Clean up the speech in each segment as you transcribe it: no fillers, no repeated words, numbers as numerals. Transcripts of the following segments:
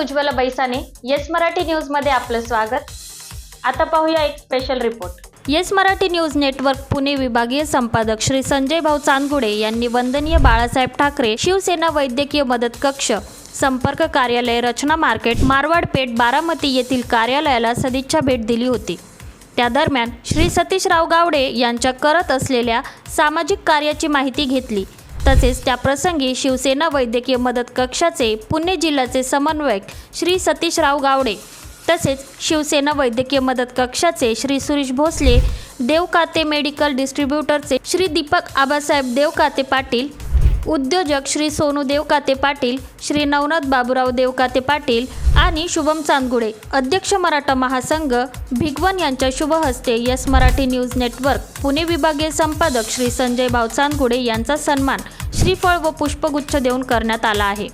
Ujjwala बैसाने yes Marathi news मध्ये आपलं स्वागत। आता पाहूया एक special report. Yes Marathi news network Pune विभागीय संपादक श्री संजय भाऊ चांदगुडे यांनी वंदनीय बाळासाहेब ठाकरे शिवसेना वैद्यकीय मदत कक्ष संपर्क कार्यालय रचना मार्केट मारवाड पेठ बारामती येथील कार्यालयाला सदिच्छा भेट दिली होती। त्या दरम्यान श्री सतीशराव गावडे यांच्या करत असलेल्या सामाजिक कार्याची माहिती घेतली। तसेच त्या प्रसंगी शिवसेना वैद्यकीय मदत कक्षाचे पुणे जिल्ह्याचे समन्वयक श्री सतीशराव गावडे तसेच शिवसेना वैद्यकीय मदत कक्षाचे श्री सुरेश भोसले, देवकाते मेडिकल डिस्ट्रीब्युटरचे श्री दीपक आबासाहेब देवकाते पाटील, उद्योजक श्री सोनू देवकाते पाटील, श्री नवनाथ बाबूराव देवकाते पाटील आणि शुभम चांदगुडे, अध्यक्ष मराठा महासंघ भिगवण यांच्या शुभ हस्ते yes Marathi news network Pune विभागीय संपादक श्री संजय भाऊ चांदगुडे यांचा सन्मान श्रीफळ व पुष्पगुच्छ देऊन करण्यात आला आहे।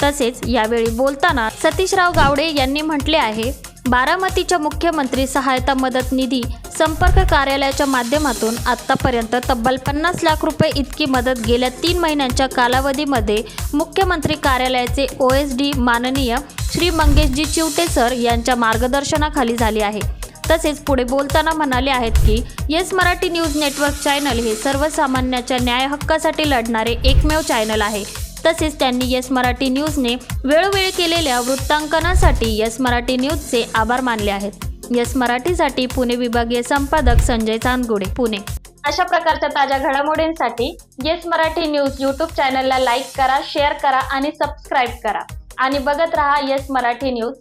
तसेच यावेळी बोलताना सतीशराव गावडे यांनी म्हटले आहे, बारामतीच्या मुख्यमंत्री सहायता मदत निधी संपर्क कार्यालयाच्या माध्यमातून आतापर्यंत तब्बल 50 लाख रुपये इतकी मदत गेल्या 3 महिन्यांच्या कालावधीमध्ये मुख्यमंत्री कार्यालयाचे OSD माननीय श्री मंगेशजी चिवटे सर यांच्या मार्गदर्शनाखाली झाली आहे। तसेच पुढे बोलताना म्हणाले आहेत की yes Marathi news network channel हे सर्वसामान्यांच्या न्याय हक्कासाठी लढणारे एकमेव चॅनल आहे। तसेच त्यांनी येस मराठी न्यूजने वेळोवेळी केलेल्या वृत्तांकनासाठी येस मराठी न्यूजचे आभार मानले आहेत। येस मराठीसाठी पुणे विभागीय संपादक संजय चांदगुडे, पुणे। अशा प्रकारच्या ताज्या घडामोडींसाठी येस मराठी न्यूज यूट्यूब चॅनलला लाईक करा, शेअर करा आणि सबस्क्राईब करा आणि बघत रहा येस मराठी न्यूज।